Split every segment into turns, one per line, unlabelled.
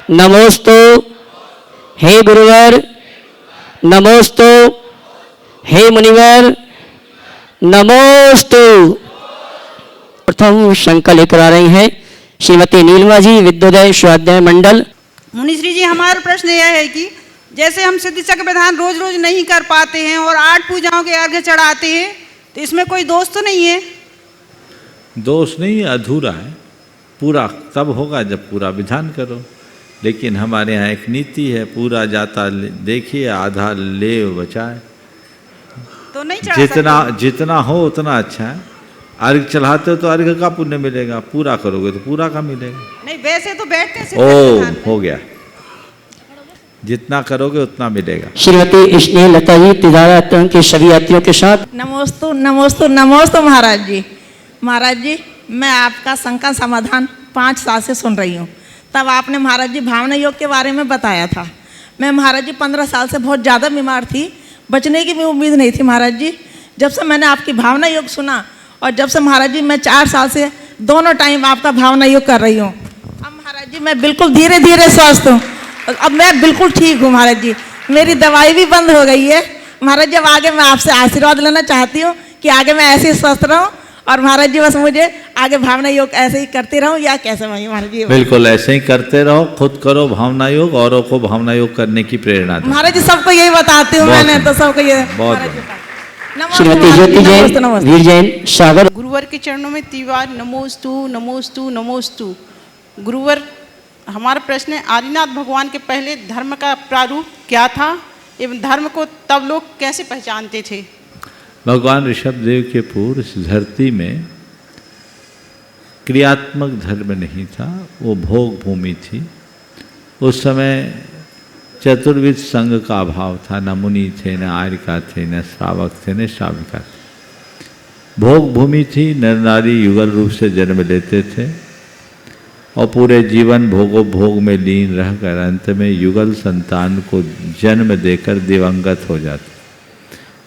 नमोस्तु हे गुरुवर, नमोस्तु हे मुनिवर, नमोस्तु। प्रथम शंका लेकर आ रही हैं श्रीमती नीलमा जी, विद्योदय स्वाध्याय मंडल।
मुनिश्री जी, हमारा प्रश्न यह है कि जैसे हम सिद्धि चक्र विधान रोज रोज नहीं कर पाते हैं और 8 पूजाओं के अर्घ्य चढ़ाते हैं, तो इसमें कोई दोष तो नहीं है?
दोष नहीं, अधूरा है। पूरा तब होगा जब पूरा विधान करो। लेकिन हमारे यहाँ एक नीति है, पूरा जाता देखिए, आधा ले बचाए।
तो नहीं चढ़ा
जितना हो उतना अच्छा है। अर्घ चढ़ाते हो तो अर्घ का पुण्य मिलेगा, पूरा करोगे तो पूरा का मिलेगा।
नहीं, वैसे तो बैठते हैं।
हो गया, जितना करोगे उतना मिलेगा।
श्रीमती स्नेह लता जी, तीर्थयात्रियों के सभी यात्रियों के साथ।
नमोस्तु नमोस्तु नमोस्तु महाराज जी। महाराज जी, मैं आपका शंका समाधान 5 साल से सुन रही हूँ। तब आपने महाराज जी भावना योग के बारे में बताया था। मैं महाराज जी 15 साल से बहुत ज़्यादा बीमार थी, बचने की भी उम्मीद नहीं थी महाराज जी। जब से मैंने आपकी भावना योग सुना और जब से महाराज जी मैं 4 साल से दोनों टाइम आपका भावना योग कर रही हूँ, अब महाराज जी मैं बिल्कुल धीरे धीरे स्वस्थ हूँ। अब मैं बिल्कुल ठीक हूँ महाराज जी। मेरी दवाई भी बंद हो गई है महाराज जी। अब आगे मैं आपसे आशीर्वाद लेना चाहती हूँ कि आगे मैं ऐसे ही स्वस्थ रहूँ और महाराज जी बस मुझे आगे भावना योग ऐसे ही करती रहूँ, या कैसे महाराज जी?
बिल्कुल ऐसे ही करते रहो, खुद करो भावना योग, औरों को भावना योग करने की प्रेरणा दो।
महाराज जी सबको यही बताती हूँ मैंने, तो सबको ये
श्रीमती ज्योति जैन, वीर जैन, सागर।
गुरुवर के चरणों में 3 बार नमोस्तु नमोस्तु नमोस्तु। गुरुवर, हमारा प्रश्न है, आदिनाथ भगवान के पहले धर्म का प्रारूप क्या था एवं धर्म को तब लोग कैसे पहचानते थे?
भगवान ऋषभदेव के पूर्व इस धरती में क्रियात्मक धर्म नहीं था, वो भोग भूमि थी। उस समय चतुर्विध संघ का अभाव था, न मुनि थे, न आर्यका थे, न श्रावक थे, न श्राविका थे। भोग भूमि थी, नर नारी युगल रूप से जन्म लेते थे और पूरे जीवन भोग में लीन रहकर अंत में युगल संतान को जन्म देकर दिवंगत हो जाते।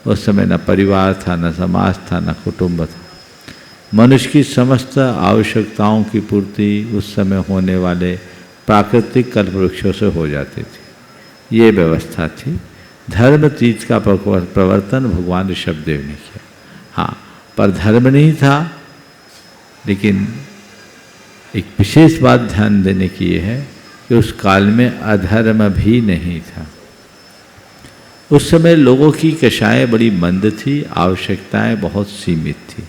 उस समय न परिवार था, न समाज था, न कुटुंब था। मनुष्य की समस्त आवश्यकताओं की पूर्ति उस समय होने वाले प्राकृतिक कल्प वृक्षों से हो जाती थी। ये व्यवस्था थी। धर्म तीज का प्रवर्तन भगवान ऋषभदेव ने किया। हाँ, पर धर्म नहीं था। लेकिन एक विशेष बात ध्यान देने की ये है कि उस काल में अधर्म भी नहीं था। उस समय लोगों की कषाएं बड़ी मंद थी, आवश्यकताएं बहुत सीमित थी,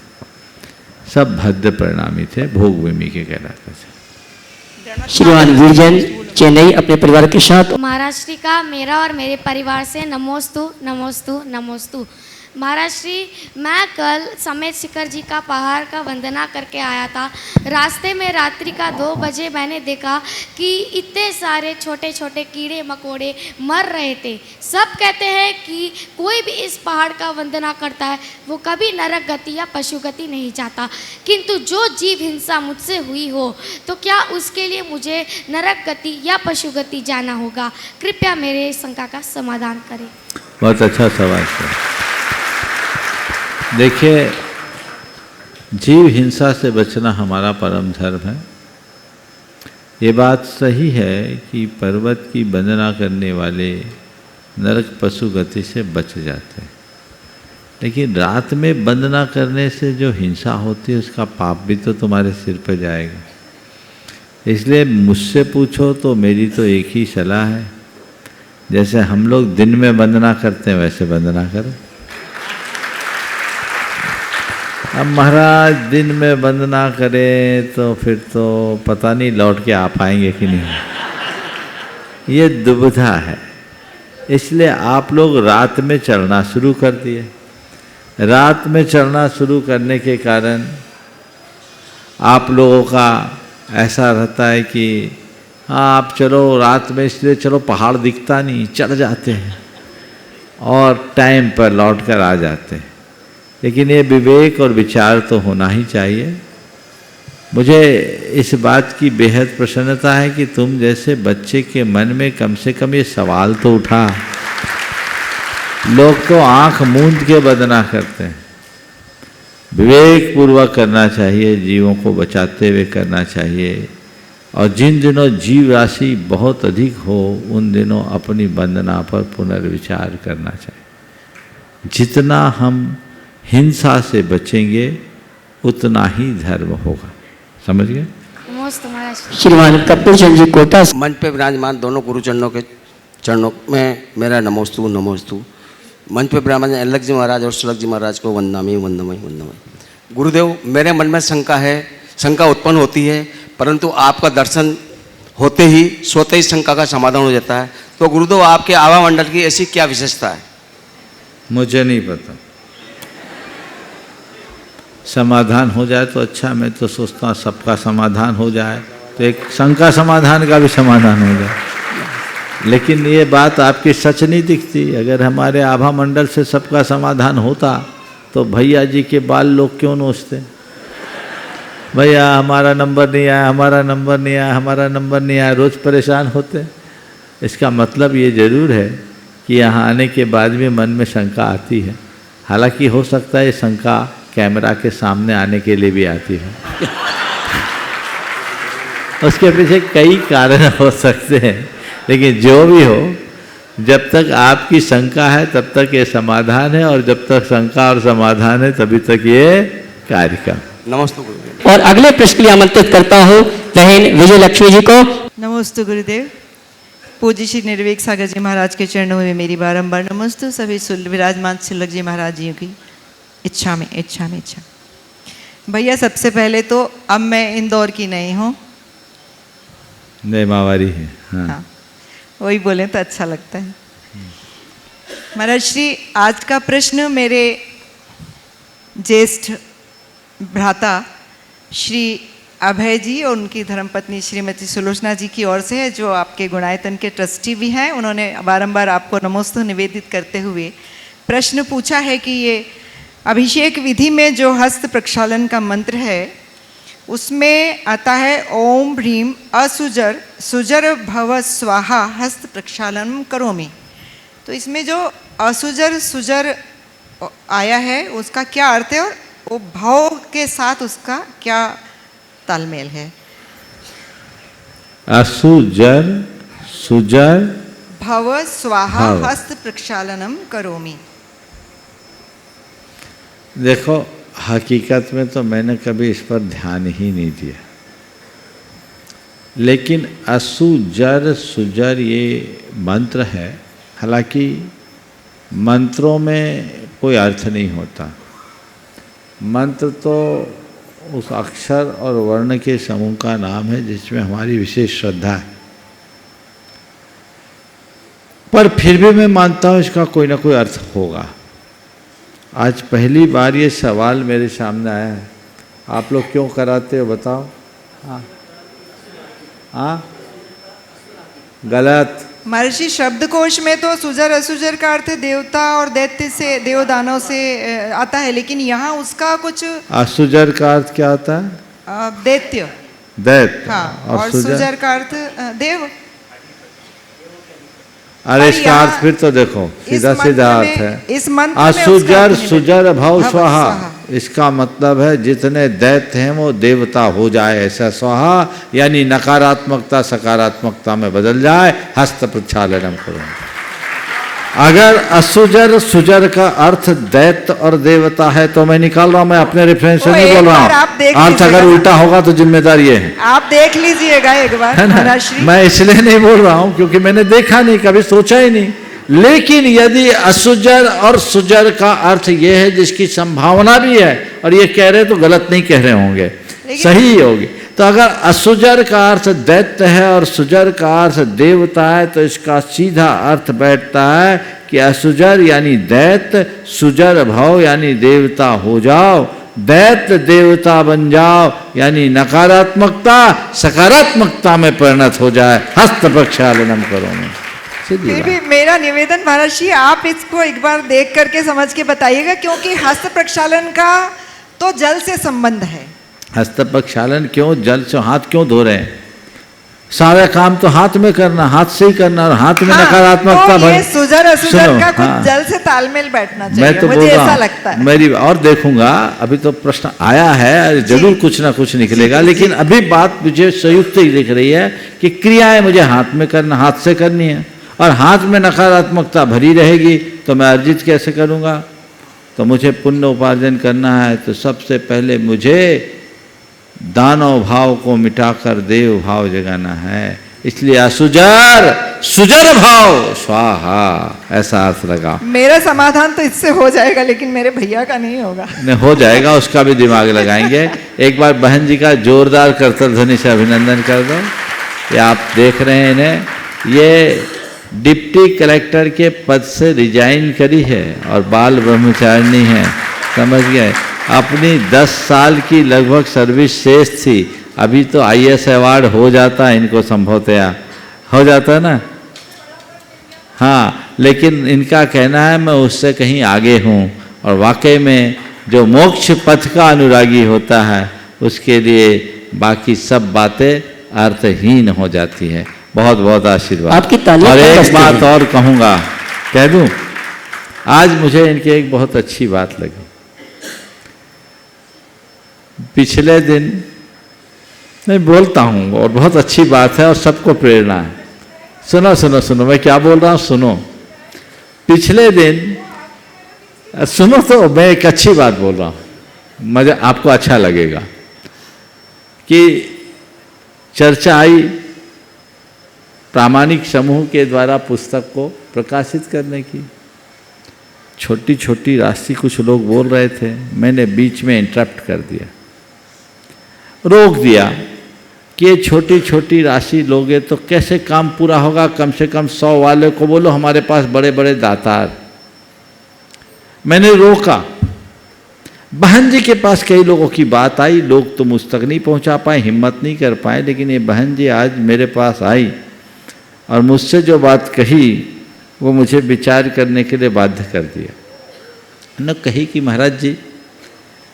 सब भद्र परिणामी थे, भोग भूमि के कहलाते थे।
श्रीमान वीर जैन, चेन्नई, अपने परिवार के साथ।
महाराज श्री का मेरा और मेरे परिवार से नमोस्तु नमोस्तु नमोस्तु। महाराज श्री, मैं कल समेत शिखर जी का पहाड़ का वंदना करके आया था। रास्ते में रात्रि का 2 बजे मैंने देखा कि इतने सारे छोटे छोटे कीड़े मकोड़े मर रहे थे। सब कहते हैं कि कोई भी इस पहाड़ का वंदना करता है वो कभी नरक गति या पशु गति नहीं चाहता, किंतु जो जीव हिंसा मुझसे हुई हो तो क्या उसके लिए मुझे नरक गति या पशु गति जाना होगा? कृपया मेरे शंका का समाधान करें।
बहुत अच्छा सवाल है। देखिए, जीव हिंसा से बचना हमारा परम धर्म है। ये बात सही है कि पर्वत की वंदना करने वाले नरक पशु गति से बच जाते हैं, लेकिन रात में वंदना करने से जो हिंसा होती है उसका पाप भी तो तुम्हारे सिर पर जाएगा। इसलिए मुझसे पूछो तो मेरी तो एक ही सलाह है, जैसे हम लोग दिन में वंदना करते हैं वैसे वंदना करो। अब महाराज दिन में वंदना करें तो फिर तो पता नहीं लौट के आ पाएंगे कि नहीं, ये दुविधा है। इसलिए आप लोग रात में चलना शुरू कर दिए। रात में चलना शुरू करने के कारण आप लोगों का ऐसा रहता है कि हाँ आप चलो रात में, इसलिए चलो पहाड़ दिखता नहीं, चढ़ जाते हैं और टाइम पर लौट कर आ जाते हैं। लेकिन ये विवेक और विचार तो होना ही चाहिए। मुझे इस बात की बेहद प्रसन्नता है कि तुम जैसे बच्चे के मन में कम से कम ये सवाल तो उठा। लोग तो आंख मूंद के वंदना करते हैं। विवेक पूर्वक करना चाहिए, जीवों को बचाते हुए करना चाहिए। और जिन दिनों जीव राशि बहुत अधिक हो उन दिनों अपनी वंदना पर पुनर्विचार करना चाहिए। जितना हम हिंसा से बचेंगे उतना ही धर्म होगा। समझ गए?
नमोस्तु महाराज श्री।
श्रीमान कपिल चंद जी कोटा से।
मंच पे विराजमान दोनों गुरुचरणों के चरणों में मेरा नमोस्तु नमोस्तु। मंच पे विराजमान अलग जी महाराज और सुलग जी महाराज को वंदनामि वंदमय वंदमय। गुरुदेव, मेरे मन में शंका उत्पन्न होती है, परंतु आपका दर्शन होते ही स्वतः ही शंका का समाधान हो जाता है। तो गुरुदेव, आपके आभा मंडल की ऐसी क्या विशेषता है?
मुझे नहीं पता। समाधान हो जाए तो अच्छा। मैं तो सोचता हूँ सबका समाधान हो जाए तो एक शंका समाधान का भी समाधान हो जाए। लेकिन ये बात आपकी सच नहीं दिखती। अगर हमारे आभा मंडल से सबका समाधान होता तो भैया जी के बाल लोग क्यों नोचते? भैया हमारा नंबर नहीं आया, हमारा नंबर नहीं आया, हमारा नंबर नहीं आया, रोज़ परेशान होते। इसका मतलब ये ज़रूर है कि यहाँ आने के बाद भी मन में शंका आती है। हालांकि हो सकता है ये शंका कैमरा के सामने आने के लिए भी आती है। उसके पीछे कई कारण हो सकते हैं, लेकिन जो भी हो, जब तक आपकी शंका है तब तक ये समाधान है, और जब तक शंका और समाधान है तभी तक ये कार्यक्रम।
नमस्ते गुरुदेव।
और अगले प्रश्न के लिए आमंत्रित करता हूँ बहन विजय लक्ष्मी जी को।
नमोस्तु गुरुदेव। पूज्य श्री निर्वेक सागर जी महाराज के चरणों में मेरी बारंबार नमस्तु। सभी विराजमान सुलग जी महाराज जी की इच्छा में भैया, सबसे पहले तो अब मैं इंदौर की नहीं हूँ,
नेमावारी है। हाँ।
वही बोले तो अच्छा लगता है। महाराज श्री, आज का प्रश्न मेरे ज्येष्ठ भ्राता श्री अभय जी और उनकी धर्मपत्नी श्रीमती सुलोचना जी की ओर से है, जो आपके गुणायतन के ट्रस्टी भी हैं। उन्होंने बारंबार आपको नमोस्तु निवेदित करते हुए प्रश्न पूछा है कि ये अभिषेक विधि में जो हस्त प्रक्षालन का मंत्र है उसमें आता है ओम ह्रीम असुजर सुजर भव स्वाहा हस्त प्रक्षालनम करोमि। तो इसमें जो असुजर सुजर आया है उसका क्या अर्थ है और वो भाव के साथ उसका क्या तालमेल है?
असुजर सुजर
भव स्वाहा हस्त प्रक्षालनम करोमि।
देखो, हकीकत में तो मैंने कभी इस पर ध्यान ही नहीं दिया, लेकिन असुजर सुजर ये मंत्र है। हालांकि मंत्रों में कोई अर्थ नहीं होता। मंत्र तो उस अक्षर और वर्ण के समूह का नाम है जिसमें हमारी विशेष श्रद्धा है। पर फिर भी मैं मानता हूँ इसका कोई ना कोई अर्थ होगा। आज पहली बार ये सवाल मेरे सामने आया है। आप लोग क्यों कराते हो बताओ? हाँ, गलत।
महर्षि, शब्दकोश में तो सुजर असुजर का अर्थ देवता और दैत्य से, देव दानव से आता है, लेकिन यहाँ उसका कुछ
असुजर का अर्थ क्या होता है?
दैत्य।
दैत्य।
हाँ, और सुजर का अर्थ देव।
अरे इसका अर्थ फिर तो देखो, सीधा सीधा अर्थ है।
इस मंत्र में
असुजर सुजर भव स्वाहा, इसका मतलब है जितने दैत्य हैं वो देवता हो जाए ऐसा स्वाहा, यानी नकारात्मकता सकारात्मकता में बदल जाए। हस्त प्रक्षालनम करो। अगर असुजर सुजर का अर्थ दैत्य और देवता है तो मैं निकाल रहा हूं, मैं अपने रेफरेंस से नहीं बोल रहा हूं। अर्थ अगर उल्टा होगा तो जिम्मेदार ये है।
आप देख लीजिएगा एक बार, है ना?
मैं इसलिए नहीं बोल रहा हूं क्योंकि मैंने देखा नहीं, कभी सोचा ही नहीं। लेकिन यदि असुजर और सुजर का अर्थ ये है जिसकी संभावना भी है, और ये कह रहे तो गलत नहीं कह रहे होंगे, सही होगी। तो अगर असुजर का अर्थ दैत्य है और सुजर का अर्थ देवता है तो इसका सीधा अर्थ बैठता है कि असुजर यानी दैत्य, सुजर भव यानी देवता हो जाओ, दैत्य देवता बन जाओ, यानी नकारात्मकता सकारात्मकता में परिणत हो जाए। हस्त प्रक्षालनम करो। मैं
फिर भी मेरा निवेदन महर्षि, आप इसको एक बार देख करके समझ के बताइएगा, क्योंकि हस्त प्रक्षालन का तो जल से संबंध है।
हस्त प्रक्षालन क्यों? जल से हाथ क्यों धो रहे हैं? सारा काम तो हाथ में करना, हाथ से ही करना, और हाथ में नकारात्मकता
तो ये सुजर असुजर का कुछ
हाँ।
जल से तालमेल बैठना
मैं
चाहिए,
तो
मुझे
बोल रहा
ऐसा
हूं,
लगता है।
मेरी और देखूंगा, अभी तो प्रश्न आया है, जरूर कुछ ना कुछ निकलेगा, लेकिन अभी बात मुझे संयुक्त ही दिख रही है कि क्रियाएं मुझे हाथ में करना, हाथ से करनी है, और हाथ में नकारात्मकता भरी रहेगी तो मैं अर्जित कैसे करूंगा? तो मुझे पुण्य उपार्जन करना है तो सबसे पहले मुझे दानव भाव को मिटाकर देव भाव जगाना है। इसलिए असुजर सुजर भाव स्वाहा, ऐसा अर्थ लगा।
मेरा समाधान तो इससे हो जाएगा, लेकिन मेरे भैया का नहीं होगा।
नहीं हो जाएगा, उसका भी दिमाग लगाएंगे। एक बार बहन जी का जोरदार करतल ध्वनि से अभिनंदन कर दो। ये आप देख रहे हैं इन्हें, ये डिप्टी कलेक्टर के पद से रिजाइन करी है और बाल ब्रह्मचारिणी है, समझ गए। अपनी 10 साल की लगभग सर्विस शेष थी, अभी तो IAS अवार्ड हो जाता है इनको, संभवतया हो जाता है ना, हाँ, लेकिन इनका कहना है मैं उससे कहीं आगे हूँ। और वाकई में जो मोक्ष पथ का अनुरागी होता है उसके लिए बाकी सब बातें अर्थहीन हो जाती है। बहुत बहुत आशीर्वाद।
आपकी तालियां
और
कब
एक
बजती
बात
हैं?
और कहूँगा, कह दूँ, आज मुझे इनकी एक बहुत अच्छी बात लगी। पिछले दिन मैं बोलता हूँ और बहुत अच्छी बात है और सबको प्रेरणा है। सुनो सुनो सुनो, मैं क्या बोल रहा हूँ सुनो। पिछले दिन सुनो तो मैं एक अच्छी बात बोल रहा हूँ, मजा आपको अच्छा लगेगा। कि चर्चा आई प्रामाणिक समूह के द्वारा पुस्तक को प्रकाशित करने की। छोटी छोटी राशि कुछ लोग बोल रहे थे, मैंने बीच में इंटरप्ट कर दिया, रोक दिया कि ये छोटी छोटी राशि लोगे तो कैसे काम पूरा होगा। कम से कम 100 वाले को बोलो हमारे पास बड़े बड़े दातार। मैंने रोका। बहन जी के पास कई लोगों की बात आई, लोग तो मुझ तक नहीं पहुंचा पाए, हिम्मत नहीं कर पाए, लेकिन ये बहन जी आज मेरे पास आई और मुझसे जो बात कही वो मुझे विचार करने के लिए बाध्य कर दिया। उन्होंने कही कि महाराज जी,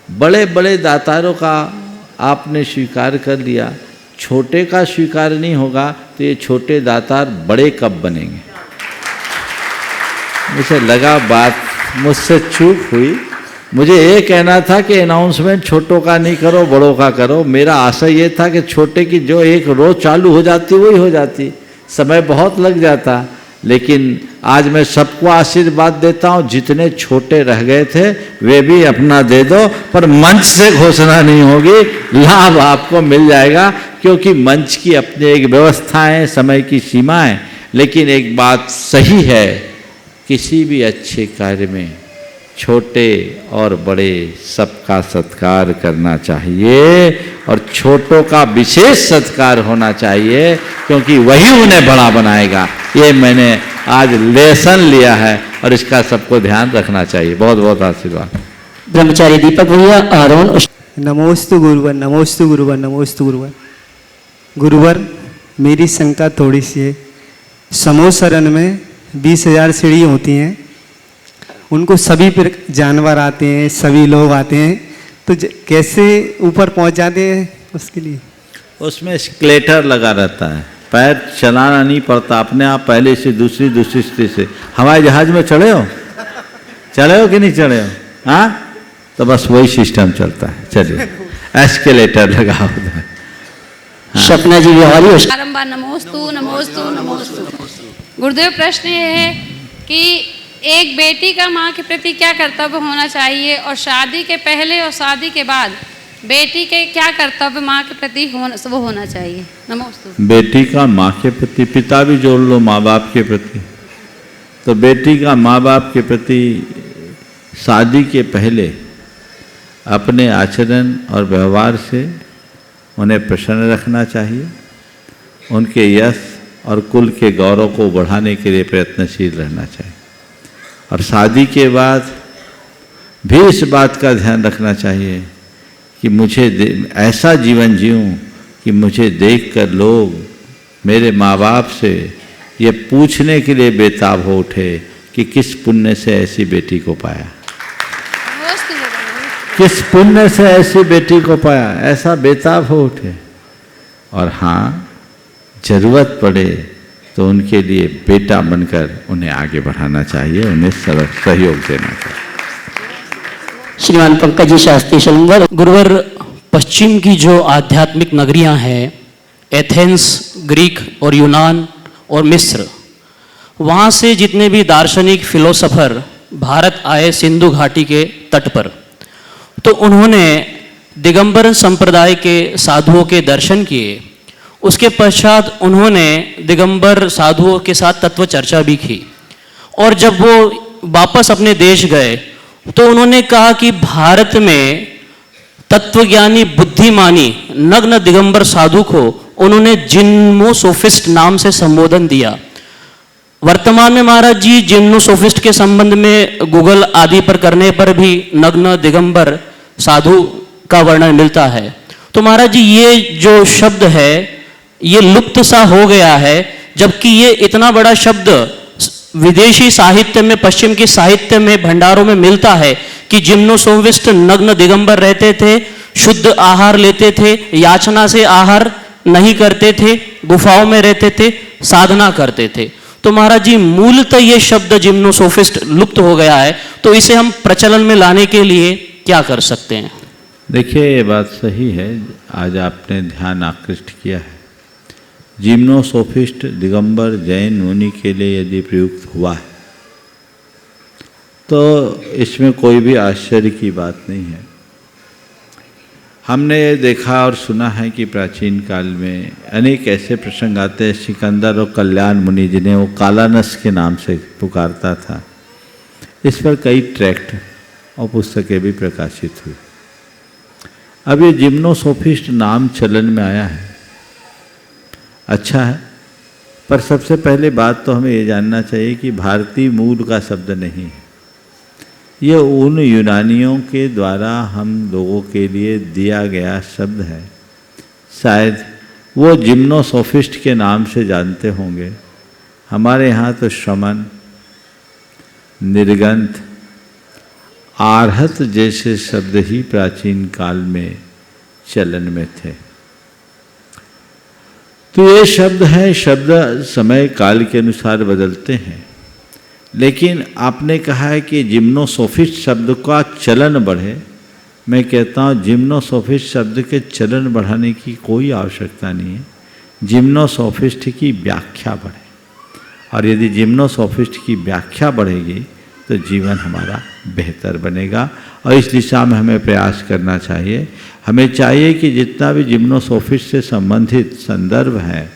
बड़े बड़े दातारों का आपने स्वीकार कर लिया, छोटे का स्वीकार नहीं होगा तो ये छोटे दातार बड़े कब बनेंगे। मुझे लगा बात मुझसे चूक हुई। मुझे ये कहना था कि अनाउंसमेंट छोटों का नहीं करो, बड़ों का करो। मेरा आशय ये था कि छोटे की जो एक रोज चालू हो जाती वही हो जाती, समय बहुत लग जाता। लेकिन आज मैं सबको आशीर्वाद देता हूँ, जितने छोटे रह गए थे वे भी अपना दे दो, पर मंच से घोषणा नहीं होगी, लाभ आपको मिल जाएगा, क्योंकि मंच की अपनी एक व्यवस्था है, समय की सीमाएं। लेकिन एक बात सही है, किसी भी अच्छे कार्य में छोटे और बड़े सबका सत्कार करना चाहिए और छोटों का विशेष सत्कार होना चाहिए, क्योंकि वही उन्हें बड़ा बनाएगा। ये मैंने आज लेसन लिया है और इसका सबको ध्यान रखना चाहिए। बहुत बहुत आशीर्वाद।
ब्रह्मचारी दीपक भैया, आरोन।
नमोस्तु गुरुवर, नमोस्तु गुरुवर, नमोस्तु गुरुवर। गुरुवर, मेरी शंका थोड़ी सी है। समूह शरण में 20,000 सीढ़ी होती हैं, उनको सभी पर जानवर आते हैं, सभी लोग आते हैं, तो कैसे ऊपर पहुंच जाते हैं उसके लिए?
उसमें एस्केलेटर लगा रहता है, पैर चलाना नहीं पड़ता, अपने आप पहले से दूसरी दूसरी स्थिति से। हवाई जहाज में चढ़े हो कि नहीं चढ़े हो? हाँ, तो बस वही सिस्टम चलता है। चलिए, एस्केलेटर लगा होता है।
सपना जी बिहारी।
बारंबार नमोस्तु नमोस्तु नमोस्तु। गुरुदेव, प्रश्न ये है कि एक बेटी का माँ के प्रति क्या कर्तव्य होना चाहिए, और शादी के पहले और शादी के बाद बेटी के क्या कर्तव्य माँ के प्रति वो होना चाहिए? नमोस्तु।
बेटी का माँ के प्रति, पिता भी जोड़ लो, माँ बाप के प्रति। तो बेटी का माँ बाप के प्रति शादी के पहले अपने आचरण और व्यवहार से उन्हें प्रसन्न रखना चाहिए, उनके यश और कुल के गौरव को बढ़ाने के लिए प्रयत्नशील रहना चाहिए। और शादी के बाद भी इस बात का ध्यान रखना चाहिए कि मुझे ऐसा जीवन जीऊं कि मुझे देखकर लोग मेरे माँ बाप से ये पूछने के लिए बेताब हो उठे कि किस पुण्य से ऐसी बेटी को पाया, किस पुण्य से ऐसी बेटी को पाया, ऐसा बेताब हो उठे। और हाँ, जरूरत पड़े तो उनके लिए बेटा बनकर उन्हें आगे बढ़ाना चाहिए, उन्हें सहयोग देना चाहिए।
श्रीमान पंकज जी शास्त्री शलंगर। गुरुवर, पश्चिम की जो आध्यात्मिक नगरियां हैं, एथेंस, ग्रीक और यूनान और मिस्र, वहाँ से जितने भी दार्शनिक फिलोसफर भारत आए सिंधु घाटी के तट पर, तो उन्होंने दिगंबर संप्रदाय के साधुओं के दर्शन किए। उसके पश्चात उन्होंने दिगंबर साधुओं के साथ तत्व चर्चा भी की, और जब वो वापस अपने देश गए तो उन्होंने कहा कि भारत में तत्वज्ञानी बुद्धिमानी नग्न दिगंबर साधु को उन्होंने जिम्नोसोफिस्ट नाम से संबोधन दिया। वर्तमान में महाराज जी जिम्नोसोफिस्ट के संबंध में गूगल आदि पर करने पर भी नग्न दिगंबर साधु का वर्णन मिलता है। तो महाराज जी ये जो शब्द है ये लुप्त सा हो गया है, जबकि ये इतना बड़ा शब्द विदेशी साहित्य में, पश्चिम के साहित्य में, भंडारों में मिलता है कि जिम्नोसोफिस्ट नग्न दिगंबर रहते थे, शुद्ध आहार लेते थे, याचना से आहार नहीं करते थे, गुफाओं में रहते थे, साधना करते थे। तो महाराज जी मूलतः ये शब्द जिम्नोसोफिस्ट लुप्त हो गया है, तो इसे हम प्रचलन में लाने के लिए क्या कर सकते हैं?
देखिए, ये बात सही है, आज आपने ध्यान आकृष्ट किया है। जिम्नोसोफिस्ट दिगंबर जैन मुनि के लिए यदि प्रयुक्त हुआ है तो इसमें कोई भी आश्चर्य की बात नहीं है। हमने ये देखा और सुना है कि प्राचीन काल में अनेक ऐसे प्रसंग आते हैं। सिकंदर और कल्याण मुनि, जिन्हें वो कालानस के नाम से पुकारता था, इस पर कई ट्रैक्ट और पुस्तकें भी प्रकाशित हुई। अब ये जिम्नोसोफिस्ट नाम चलन में आया है, अच्छा है, पर सबसे पहले बात तो हमें ये जानना चाहिए कि भारतीय मूल का शब्द नहीं है। ये उन यूनानियों के द्वारा हम लोगों के लिए दिया गया शब्द है। शायद वो जिम्नोसोफिस्ट के नाम से जानते होंगे। हमारे यहाँ तो श्रमण, निर्गंथ, आर्हत जैसे शब्द ही प्राचीन काल में चलन में थे। तो ये शब्द हैं, शब्द समय काल के अनुसार बदलते हैं। लेकिन आपने कहा है कि जिम्नोसोफिस्ट शब्द का चलन बढ़े। मैं कहता हूँ जिम्नोसोफिस्ट शब्द के चलन बढ़ाने की कोई आवश्यकता नहीं है। जिम्नोसोफिस्ट की व्याख्या बढ़े, और यदि जिम्नोसोफिस्ट की व्याख्या बढ़ेगी तो जीवन हमारा बेहतर बनेगा, और इस दिशा में हमें प्रयास करना चाहिए। हमें चाहिए कि जितना भी जिम्नोसोफिस्ट से संबंधित संदर्भ है,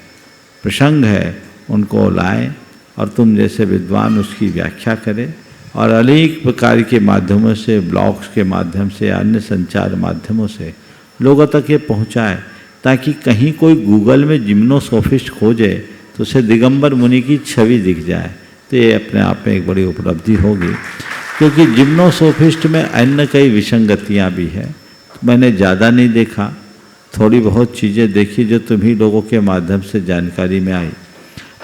प्रसंग है, उनको लाएं और तुम जैसे विद्वान उसकी व्याख्या करें, और अनेक प्रकार के माध्यमों से, ब्लॉग्स के माध्यम से, अन्य संचार माध्यमों से लोगों तक ये पहुँचाएँ, ताकि कहीं कोई गूगल में जिम्नोसोफिस्ट खोजे तो उसे दिगंबर मुनि की छवि दिख जाए। तो ये अपने आप में एक बड़ी उपलब्धि होगी, क्योंकि जिम्नोसोफिस्ट में अन्य कई विसंगतियाँ भी हैं। मैंने ज़्यादा नहीं देखा, थोड़ी बहुत चीज़ें देखी जो तुम्ही लोगों के माध्यम से जानकारी में आई,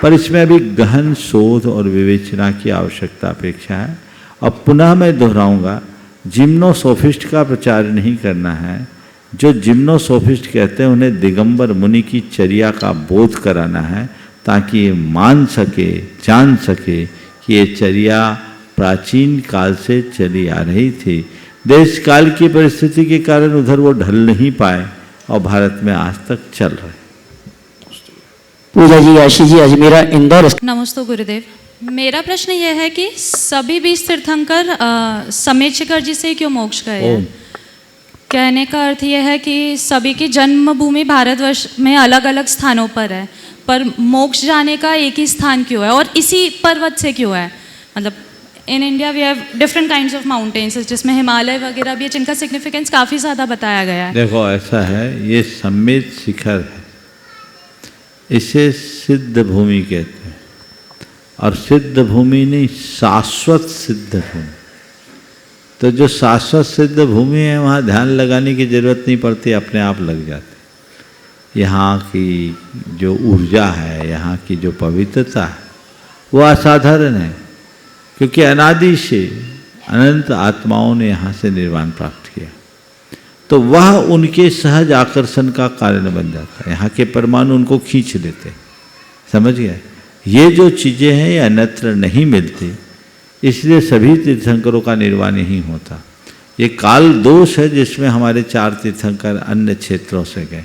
पर इसमें अभी गहन शोध और विवेचना की आवश्यकता अपेक्षा है। अब पुनः मैं दोहराऊंगा, जिम्नोसोफिस्ट का प्रचार नहीं करना है। जो जिम्नोसोफिस्ट कहते हैं उन्हें दिगंबर मुनि की चर्या का बोध कराना है, ताकि ये मान सके, जान सके कि ये चर्या प्राचीन काल से चली आ रही थी। देश काल की परिस्थिति के कारण उधर वो ढल नहीं पाए और भारत में आज तक चल रहे।
पूजा जी, आशीष जी, अजमेरा, इंदौर।
नमस्ते गुरुदेव। मेरा प्रश्न यह है कि सभी 20 तीर्थंकर समेत शिखर जी से क्यों मोक्ष गए हैं? कहने का अर्थ यह है कि सभी की जन्मभूमि भारतवर्ष में अलग अलग स्थानों पर है, पर मोक्ष जाने का एक ही स्थान क्यों है, और इसी पर्वत से क्यों है? मतलब in India we have different kinds of mountains, जिसमें हिमालय वगैरह भी है, जिनका सिग्निफिकेंस काफ़ी ज़्यादा बताया गया है।
देखो, ऐसा है, ये समेत शिखर है, इसे सिद्ध भूमि कहते हैं, और सिद्ध भूमि नहीं, शाश्वत सिद्ध भूमि। तो जो शाश्वत सिद्ध भूमि है वहाँ ध्यान लगाने की जरूरत नहीं पड़ती, अपने आप लग जाते। यहाँ की जो ऊर्जा है, यहाँ की जो पवित्रता है, वो असाधारण है, क्योंकि अनादि से अनंत आत्माओं ने यहाँ से निर्वाण प्राप्त किया। तो वह उनके सहज आकर्षण का कारण बन जाता है। यहाँ के परमाणु उनको खींच लेते हैं। समझ गए? ये जो चीज़ें हैं ये अन्यत्र नहीं मिलती, इसलिए सभी तीर्थंकरों का निर्वाण नहीं होता। ये काल दोष है जिसमें हमारे 4 तीर्थंकर अन्य क्षेत्रों से गए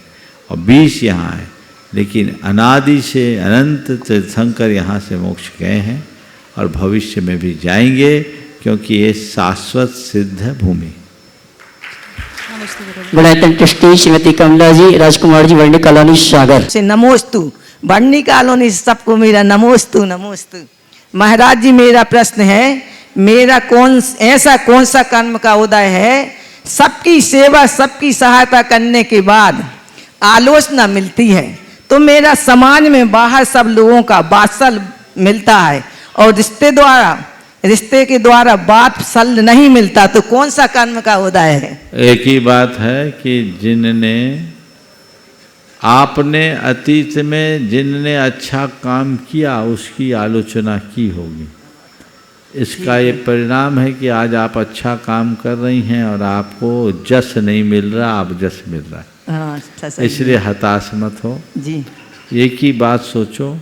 और 20 यहाँ है, लेकिन अनादि से अनंत तीर्थंकर यहाँ से मोक्ष गए हैं और भविष्य में भी जाएंगे, क्योंकि ये शाश्वत सिद्ध भूमि।
गुणायतन ट्रस्टी श्रीमती कमला जी, राजकुमार जी, वर्णी कॉलोनी सागर
से नमोस्तु। वर्णी कॉलोनी से सबको मेरा नमोस्तु नमोस्तु। महाराज जी, मेरा प्रश्न है, मेरा ऐसा कौन सा कर्म का उदय है सबकी सेवा सबकी सहायता करने के बाद आलोचना मिलती है, तो मेरा समाज में बाहर सब लोगों का वात्सल्य मिलता है और रिश्ते के द्वारा बात सल नहीं मिलता, तो कौन सा कर्म का उदय है?
एक ही बात है कि आपने अतीत में जिनने अच्छा काम किया उसकी आलोचना की होगी। इसका ये परिणाम है कि आज आप अच्छा काम कर रही हैं और आपको जस नहीं मिल रहा, आप जस मिल रहा है।
हाँ,
इसलिए हताश मत हो
जी।
एक ही बात सोचो,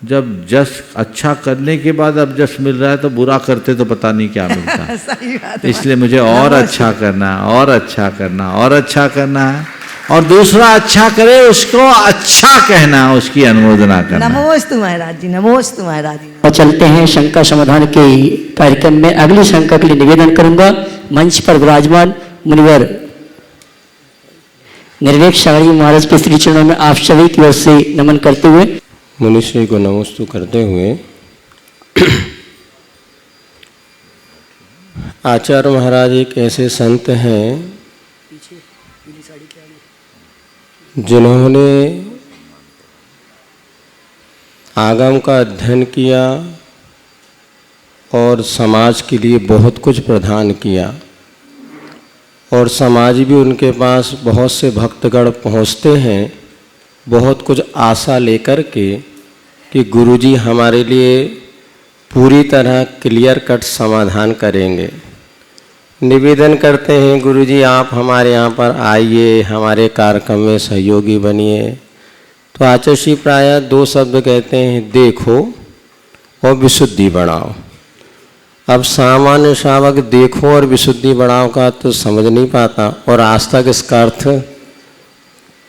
जब जस अच्छा करने के बाद अब जस मिल रहा है तो बुरा करते तो पता नहीं क्या मिलता।
सही बात है।
इसलिए मुझे और अच्छा करना है, और अच्छा करना, और अच्छा करना है, और दूसरा अच्छा करे उसको अच्छा कहना, उसकी अनुमोदना करना।
नमोस्तु महाराज जी, नमोस्तु महाराज जी।
और चलते हैं शंका समाधान के कार्यक्रम में। अगली शंका के लिए निवेदन करूंगा मंच पर विराजमान मुनिवर निर्वेक सागर जी महाराज के श्री चरणों में आप सभी की ओर से नमन करते हुए,
मनुष्य को नमस्तु करते हुए, आचार्य महाराज एक ऐसे संत हैं जिन्होंने आगम का अध्ययन किया और समाज के लिए बहुत कुछ प्रदान किया, और समाज भी उनके पास बहुत से भक्तगण पहुँचते हैं बहुत कुछ आशा लेकर के कि गुरुजी हमारे लिए पूरी तरह क्लियर कट समाधान करेंगे। निवेदन करते हैं गुरुजी आप हमारे यहाँ पर आइए, हमारे कार्यक्रम में सहयोगी बनिए। तो आचार्य श्री प्रायः 2 शब्द कहते हैं, देखो और विशुद्धि बढ़ाओ। अब सामान्य श्रावक देखो और विशुद्धि बढ़ाओ का तो समझ नहीं पाता, और आज तक इसका अर्थ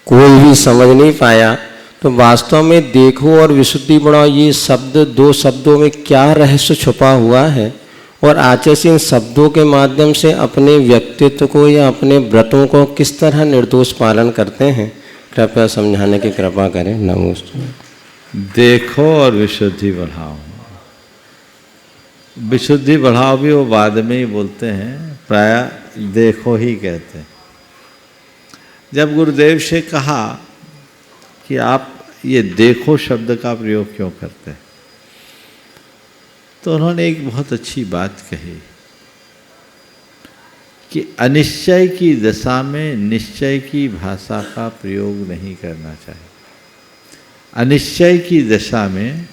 कोई भी समझ नहीं पाया। तो वास्तव में देखो और विशुद्धि बढ़ाओ ये शब्द 2 शब्दों में क्या रहस्य छुपा हुआ है, और आचार्य इन शब्दों के माध्यम से अपने व्यक्तित्व को या अपने व्रतों को किस तरह निर्दोष पालन करते हैं, कृपया समझाने की कृपा करें। नमस्ते।
देखो और विशुद्धि बढ़ाओ। विशुद्धि बढ़ाओ भी वो बाद में ही बोलते हैं, प्रायः देखो ही कहते हैं। जब गुरुदेव से कहा कि आप ये देखो शब्द का प्रयोग क्यों करते हैं, तो उन्होंने एक बहुत अच्छी बात कही कि अनिश्चय की दशा में निश्चय की भाषा का प्रयोग नहीं करना चाहिए। अनिश्चय की दशा में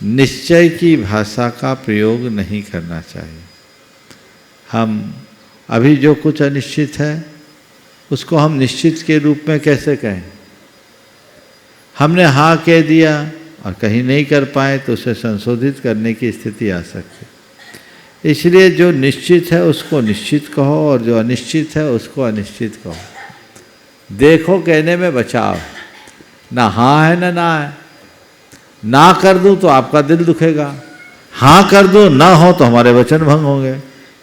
निश्चय की भाषा का प्रयोग नहीं करना चाहिए। हम अभी जो कुछ अनिश्चित है उसको हम निश्चित के रूप में कैसे कहें? हमने हाँ कह दिया और कहीं नहीं कर पाए तो उसे संशोधित करने की स्थिति आ सकती है। इसलिए जो निश्चित है उसको निश्चित कहो और जो अनिश्चित है उसको अनिश्चित कहो। देखो कहने में बचाव, ना हाँ है ना है। ना कर दूं तो आपका दिल दुखेगा, हाँ कर दूं ना हो तो हमारे वचन भंग होंगे।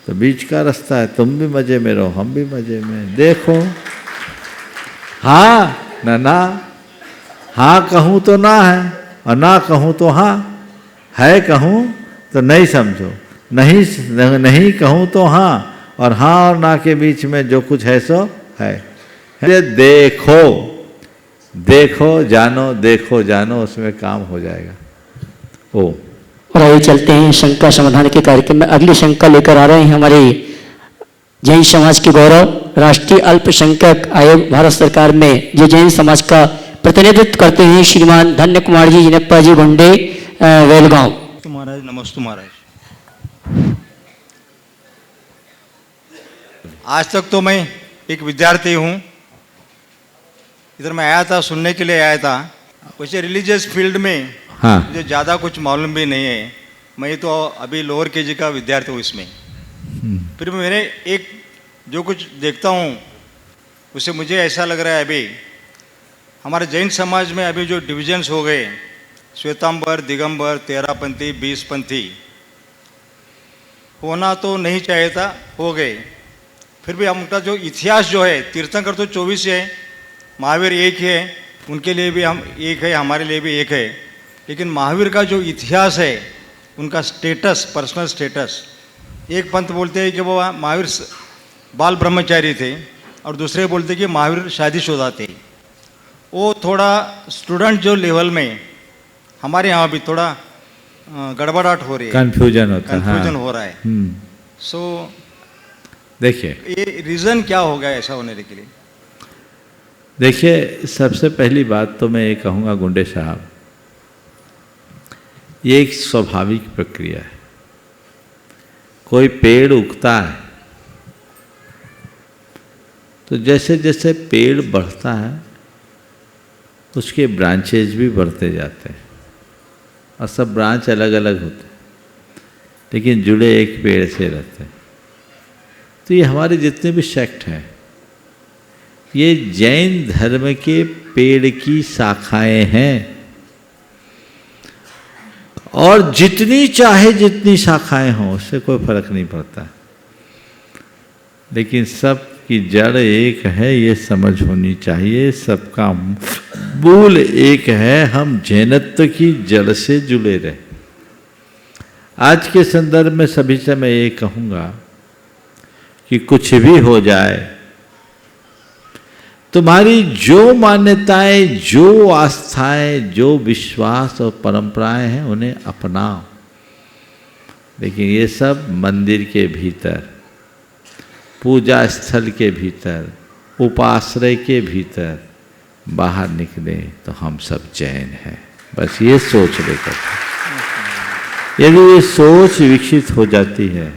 तो बीच का रास्ता है, तुम भी मजे में रहो हम भी मजे में। देखो हाँ ना, हाँ कहूँ तो ना है और ना कहूँ तो हाँ है, कहूँ तो नहीं समझो, नहीं कहूँ तो हाँ, और हाँ और ना के बीच में जो कुछ है सो है। देखो देखो जानो, देखो जानो, उसमें काम हो जाएगा। ओ
और आइए चलते हैं शंका समाधान के कार्यक्रम में। अगली शंका लेकर आ रहे हैं हमारे जैन समाज के गौरव, राष्ट्रीय अल्पसंख्यक आयोग भारत सरकार में जो जैन समाज का प्रतिनिधित्व करते हैं, श्रीमान धन्य कुमार जी जिनप्पा जी गुंडे, वेलगांव।
महाराज नमस्ते महाराज। आज तक तो मैं एक विद्यार्थी हूँ, इधर मैं आया था सुनने के लिए आया था। वैसे रिलीजियस फील्ड में
हाँ।
मुझे ज़्यादा कुछ मालूम भी नहीं है। मैं तो अभी लोअर केजी का विद्यार्थी हूँ इसमें। फिर मैंने एक जो कुछ देखता हूँ उससे मुझे ऐसा लग रहा है अभी हमारे जैन समाज में अभी जो डिविजन्स हो गए, श्वेतांबर, दिगंबर, 13पंथी, 20पंथी, होना तो नहीं चाहिए था, हो गए। फिर भी उनका जो इतिहास जो है, तीर्थंकर तो 24 है, महावीर एक है, उनके लिए भी हम एक है, हमारे लिए भी एक है। लेकिन महावीर का जो इतिहास है, उनका स्टेटस, पर्सनल स्टेटस, एक पंथ बोलते हैं कि वो महावीर बाल ब्रह्मचारी थे और दूसरे बोलते हैं कि महावीर शादीशुदा थे। वो थोड़ा स्टूडेंट जो लेवल में हमारे यहाँ भी थोड़ा गड़बड़ाहट हो रही है,
कन्फ्यूजन होता है,
कन्फ्यूजन
हाँ।
हो रहा है। सो
देखिए,
ये रीज़न क्या होगा ऐसा होने के लिए?
देखिए, सबसे पहली बात तो मैं ये कहूँगा गुंडे साहब, ये एक स्वाभाविक प्रक्रिया है। कोई पेड़ उगता है तो जैसे जैसे पेड़ बढ़ता है उसके ब्रांचेज भी बढ़ते जाते हैं और सब ब्रांच अलग अलग होते हैं लेकिन जुड़े एक पेड़ से रहते हैं। तो ये हमारे जितने भी सेक्ट हैं ये जैन धर्म के पेड़ की शाखाएं हैं और जितनी चाहे जितनी शाखाएं हों उससे कोई फर्क नहीं पड़ता, लेकिन सब की जड़ एक है ये समझ होनी चाहिए। सबका मूल एक है, हम जैनत्व की जड़ से जुड़े रहे। आज के संदर्भ में सभी से मैं ये कहूँगा कि कुछ भी हो जाए, तुम्हारी जो मान्यताएं, जो आस्थाएं, जो विश्वास और परंपराएं हैं उन्हें अपनाओ, लेकिन ये सब मंदिर के भीतर, पूजा स्थल के भीतर, उपाश्रय के भीतर। बाहर निकले तो हम सब जैन हैं, बस ये सोच लेकर। यदि ये सोच विकसित हो जाती है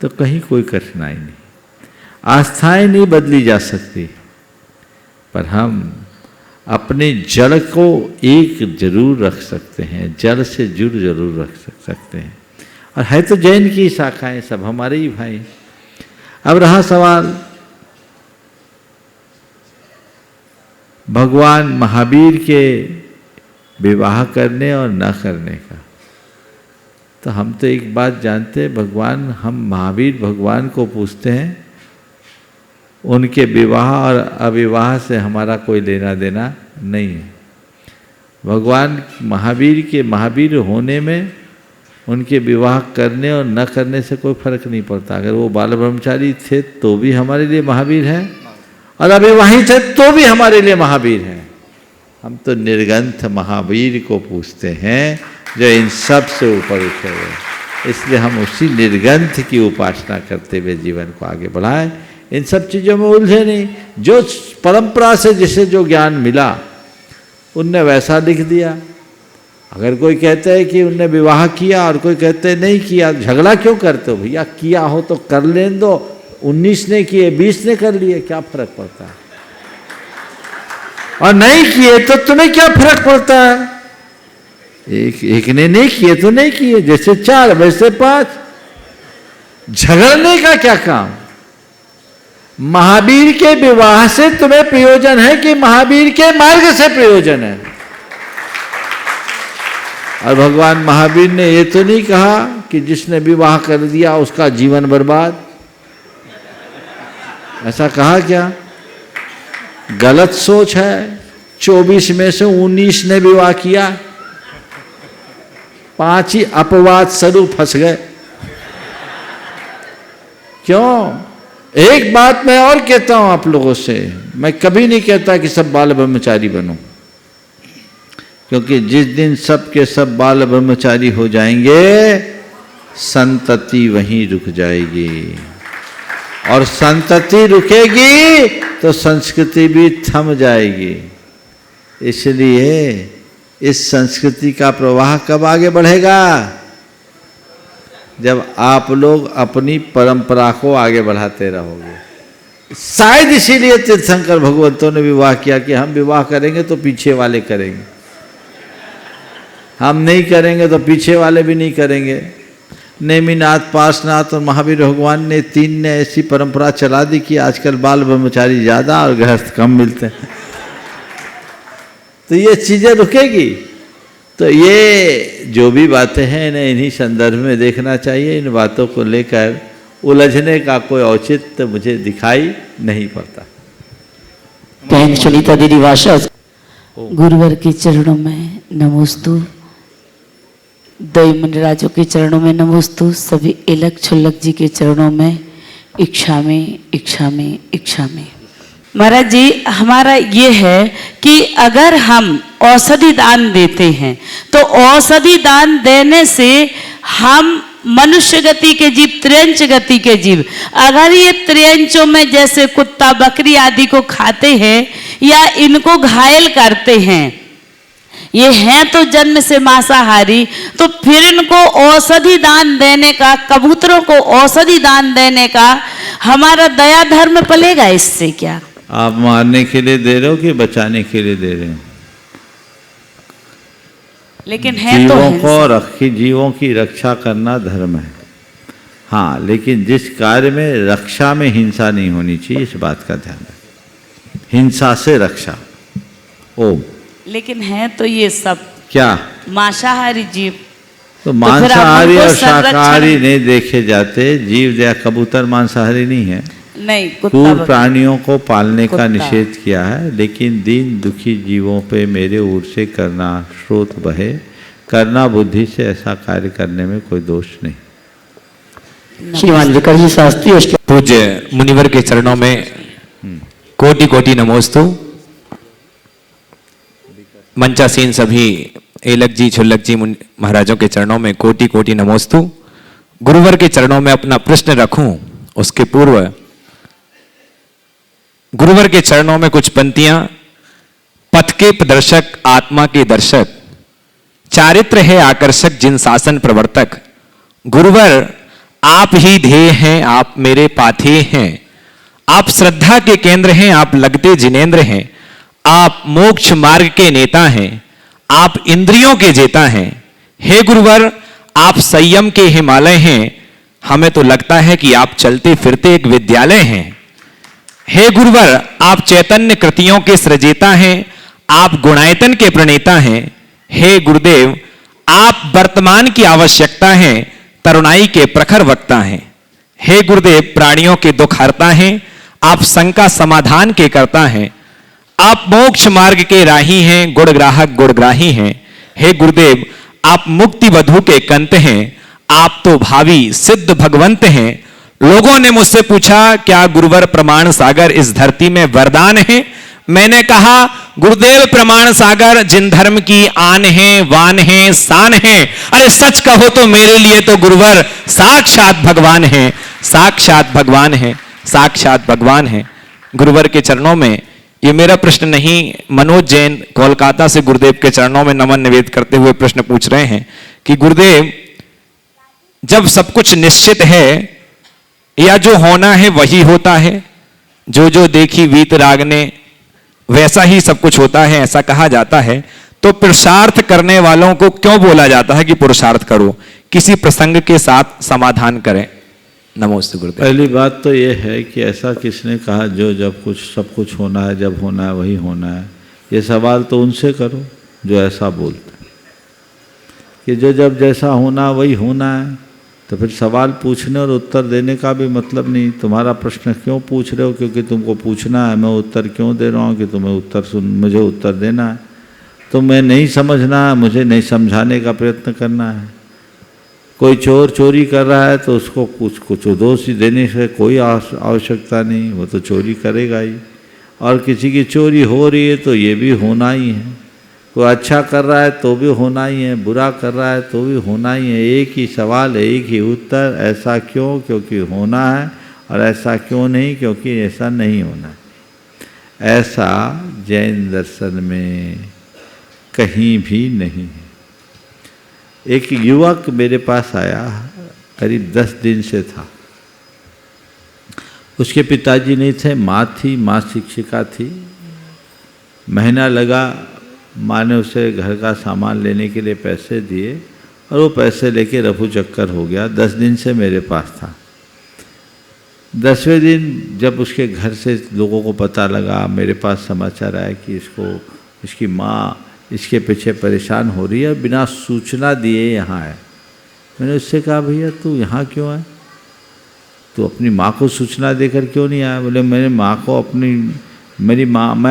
तो कहीं कोई कठिनाई नहीं। आस्थाएं नहीं बदली जा सकती, पर हम अपने जड़ को एक जरूर रख सकते हैं, जड़ से जुड़ जरूर रख सकते हैं। और है तो जैन की शाखाएं, सब हमारे ही भाई। अब रहा सवाल भगवान महावीर के विवाह करने और न करने का, तो हम तो एक बात जानते हैं, भगवान, हम महावीर भगवान को पूछते हैं, उनके विवाह और अविवाह से हमारा कोई लेना देना नहीं है। भगवान महावीर के महावीर होने में उनके विवाह करने और न करने से कोई फर्क नहीं पड़ता। अगर वो बाल ब्रह्मचारी थे तो भी हमारे लिए महावीर हैं और अविवाहित थे तो भी हमारे लिए महावीर हैं। हम तो निर्ग्रंथ महावीर को पूछते हैं जो इन सब से ऊपर उठे हुए, इसलिए हम उसी निर्ग्रंथ की उपासना करते हुए जीवन को आगे बढ़ाएं। इन सब चीज़ों में उलझे नहीं। जो परंपरा से जिसे जो ज्ञान मिला उनने वैसा लिख दिया। अगर कोई कहता है कि उनने विवाह किया और कोई कहते हैं नहीं किया, झगड़ा क्यों करते हो भैया? किया हो तो कर लेने दो, 19 ने किए 20 ने कर लिए, क्या फर्क पड़ता है? और नहीं किए तो तुम्हें क्या फर्क पड़ता है? एक ने नहीं किए तो नहीं किए, जैसे 4 वैसे 5। झगड़ने का क्या काम? महावीर के विवाह से तुम्हें प्रयोजन है कि महावीर के मार्ग से प्रयोजन है? और भगवान महावीर ने ये तो नहीं कहा कि जिसने विवाह कर दिया उसका जीवन बर्बाद। ऐसा कहा क्या? गलत सोच है। 24 में से 19 ने विवाह किया, 5 ही अपवाद स्वरूप फंस गए। क्यों? एक बात मैं और कहता हूं आप लोगों से, मैं कभी नहीं कहता कि सब बाल ब्रह्मचारी बनो, क्योंकि जिस दिन सब के सब बाल ब्रह्मचारी हो जाएंगे संतति वहीं रुक जाएगी, और संतति रुकेगी तो संस्कृति भी थम जाएगी। इसलिए इस संस्कृति का प्रवाह कब आगे बढ़ेगा? जब आप लोग अपनी परंपरा को आगे बढ़ाते रहोगे। शायद इसीलिए तीर्थंकर भगवंतों ने विवाह किया कि हम विवाह करेंगे तो पीछे वाले करेंगे। हम नहीं करेंगे तो पीछे वाले भी नहीं करेंगे। नेमिनाथ, पार्श्वनाथ और महावीर भगवान ने तीन ने ऐसी परंपरा चला दी कि आजकल बाल ब्रह्मचारी ज़्यादा और गृहस्थ कम मिलते हैं। तो ये चीज़ें रुकेगी। तो ये जो भी बातें हैं इन्हें इन्हीं संदर्भ में देखना चाहिए। इन बातों को लेकर उलझने का कोई औचित्य मुझे दिखाई नहीं पड़ता।
बहन सुनीता दीदी भाषा।
गुरुवर के चरणों में नमोस्तु, दई मंडराजों के चरणों में नमोस्तु, सभी एलक छुल्लक जी के चरणों में इच्छा में इच्छा में इच्छा में। महाराज जी, हमारा ये है कि अगर हम औषधि दान देते हैं तो औषधि दान देने से हम मनुष्य गति के जीव, त्र्यंच गति के जीव, अगर ये त्र्यंचों में जैसे कुत्ता बकरी आदि को खाते हैं या इनको घायल करते हैं, ये हैं तो जन्म से मांसाहारी, तो फिर इनको औषधि दान देने का, कबूतरों को औषधि दान देने का हमारा दया धर्म पलेगा इससे क्या?
आप मारने के लिए दे रहे हो कि बचाने के लिए दे रहे हो?
लेकिन है तो
जीवों की रक्षा करना धर्म है। हाँ, लेकिन जिस कार्य में रक्षा में हिंसा नहीं होनी चाहिए, इस बात का ध्यान रखें। हिंसा से रक्षा। ओम।
लेकिन है तो ये सब क्या मांसाहारी जीव,
तो मांसाहारी और शाकाहारी नहीं देखे जाते। जीव या कबूतर मांसाहारी नहीं है।
नहीं,
क्रूर प्राणियों को पालने का निषेध किया है, लेकिन दीन दुखी जीवों पे मेरे ओर से करना स्रोत बहे, करना बुद्धि से, ऐसा कार्य करने में कोई दोष नहीं।
श्रीमान विकर्जी शास्त्री।
पूज्य मुनिवर के चरणों में कोटि कोटि नमोस्तु। मंचासीन सभी एलक जी, छुल्लक जी महाराजों के चरणों में कोटि कोटि नमोस्तु। गुरुवर के चरणों में अपना प्रश्न रखूं उसके पूर्व गुरुवर के चरणों में कुछ पंक्तियां। पथ के प्रदर्शक, आत्मा के दर्शक, चारित्र है आकर्षक, जिन शासन प्रवर्तक। गुरुवर आप ही ध्येय हैं, आप मेरे पाथेय हैं, आप श्रद्धा के केंद्र हैं, आप लगते जिनेंद्र हैं, आप मोक्ष मार्ग के नेता हैं, आप इंद्रियों के जेता हैं। हे गुरुवर, आप संयम के हिमालय हैं, हमें तो लगता है कि आप चलते फिरते एक विद्यालय हैं। हे गुरुवर, आप चैतन्य कृतियों के सृजेता हैं, आप गुणायतन के प्रणेता हैं। हे गुरुदेव, आप वर्तमान की आवश्यकता हैं, तरुणाई के प्रखर वक्ता हैं। हे गुरुदेव, प्राणियों के दुख हरता हैं, आप शंका समाधान के करता हैं। आप मोक्ष मार्ग के राही हैं, गुणग्राहक गुणग्राही हैं। हे गुरुदेव, आप मुक्ति वधु के कंत हैं, आप तो भावी सिद्ध भगवंत हैं। लोगों ने मुझसे पूछा क्या गुरुवर प्रमाण सागर इस धरती में वरदान है? मैंने कहा गुरुदेव प्रमाण सागर जिन धर्म की आन है, वान है, शान है। अरे सच कहो तो मेरे लिए तो गुरुवर साक्षात भगवान है, साक्षात भगवान है, साक्षात भगवान है। गुरुवर के चरणों में ये मेरा प्रश्न नहीं, मनोज जैन कोलकाता से गुरुदेव के चरणों में नमन निवेद करते हुए प्रश्न पूछ रहे हैं कि गुरुदेव, जब सब कुछ निश्चित है या जो होना है वही होता है, जो जो देखी वीत राग ने वैसा ही सब कुछ होता है, ऐसा कहा जाता है, तो पुरुषार्थ करने वालों को क्यों बोला जाता है कि पुरुषार्थ करो? किसी प्रसंग के साथ समाधान करें। नमोस्तु गुरुदेव।
पहली बात तो ये है कि ऐसा किसने कहा जो जब कुछ सब कुछ होना है, जब होना है वही होना है? ये सवाल तो उनसे करो जो ऐसा बोलते हैं कि जो जब जैसा होना वही होना है। तो फिर सवाल पूछने और उत्तर देने का भी मतलब नहीं। तुम्हारा प्रश्न क्यों पूछ रहे हो? क्योंकि तुमको पूछना है। मैं उत्तर क्यों दे रहा हूँ कि तुम्हें मुझे उत्तर देना है। तुम्हें नहीं समझना है, मुझे नहीं समझाने का प्रयत्न करना है। कोई चोर चोरी कर रहा है तो उसको कुछ दोष देने से कोई आवश्यकता नहीं, वो तो चोरी करेगा ही। और किसी की चोरी हो रही है तो ये भी होना ही है। कोई अच्छा कर रहा है तो भी होना ही है, बुरा कर रहा है तो भी होना ही है। एक ही सवाल, एक ही उत्तर। ऐसा क्यों? क्योंकि होना है। और ऐसा क्यों नहीं? क्योंकि ऐसा नहीं होना है। ऐसा जैन दर्शन में कहीं भी नहीं है। एक युवक मेरे पास आया, करीब 10 दिन से था। उसके पिताजी नहीं थे, माँ थी, माँ शिक्षिका थी। महीना लगा माँ ने उसे घर का सामान लेने के लिए पैसे दिए और वो पैसे लेके रफू चक्कर हो गया। 10 दिन से मेरे पास था। 10वें दिन जब उसके घर से लोगों को पता लगा, मेरे पास समाचार आया कि इसकी माँ इसके पीछे परेशान हो रही है, बिना सूचना दिए यहाँ है। मैंने उससे कहा, भैया तू यहाँ क्यों आए? तू अपनी माँ को सूचना देकर क्यों नहीं आया? बोले मैं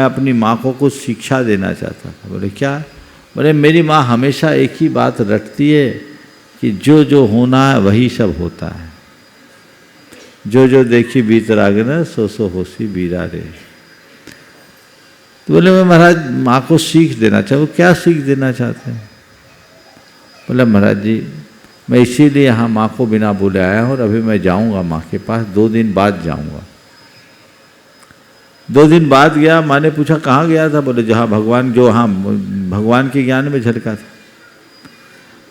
अपनी माँ को कुछ शिक्षा देना चाहता था। बोले क्या? बोले मेरी माँ हमेशा एक ही बात रटती है कि जो जो होना है वही सब होता है। जो जो देखी बीत रागना सो सो होशी बीरा रे। तो बोले मैं महाराज माँ को सीख देना चाहूँ। क्या सीख देना चाहते हैं? बोला महाराज जी मैं इसीलिए यहाँ माँ को बिना बुलाए आया हूँ और अभी मैं जाऊँगा माँ के पास, 2 दिन बाद जाऊँगा। 2 दिन बाद गया। माँ ने पूछा कहाँ गया था? बोले जहाँ भगवान के ज्ञान में झलका था।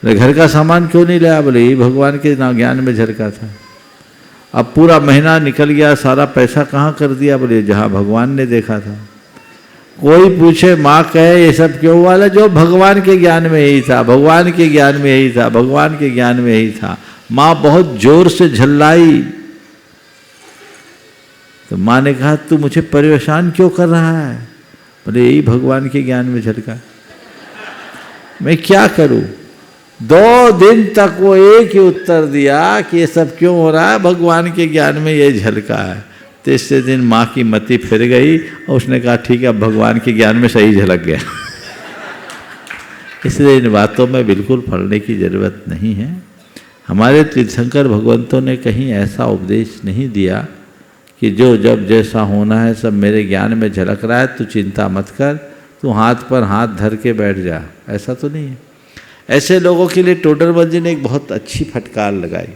बोले घर का सामान क्यों नहीं लाया? बोले यही भगवान के ज्ञान में झलका था। अब पूरा महीना निकल गया, सारा पैसा कहाँ कर दिया? बोले जहाँ भगवान ने देखा था। कोई पूछे माँ कहे ये सब क्यों वाला? जो भगवान के ज्ञान में यही था, भगवान के ज्ञान में यही था, भगवान के ज्ञान में यही था। माँ बहुत जोर से झल्लाई। तो माँ ने कहा तू मुझे परेशान क्यों कर रहा है? बोले यही भगवान के ज्ञान में झलका। मैं क्या करूं? 2 दिन तक वो एक ही उत्तर दिया कि ये सब क्यों हो रहा है? भगवान के ज्ञान में ये झलका है। तीसरे दिन माँ की मति फिर गई और उसने कहा ठीक है अब भगवान के ज्ञान में सही झलक गया। इसलिए इन बातों में बिल्कुल पढ़ने की जरूरत नहीं है। हमारे तीर्थंकर भगवंतों ने कहीं ऐसा उपदेश नहीं दिया कि जो जब जैसा होना है सब मेरे ज्ञान में झलक रहा है, तू चिंता मत कर, तू हाथ पर हाथ धर के बैठ जा। ऐसा तो नहीं है। ऐसे लोगों के लिए टोडरमल जी ने एक बहुत अच्छी फटकार लगाई।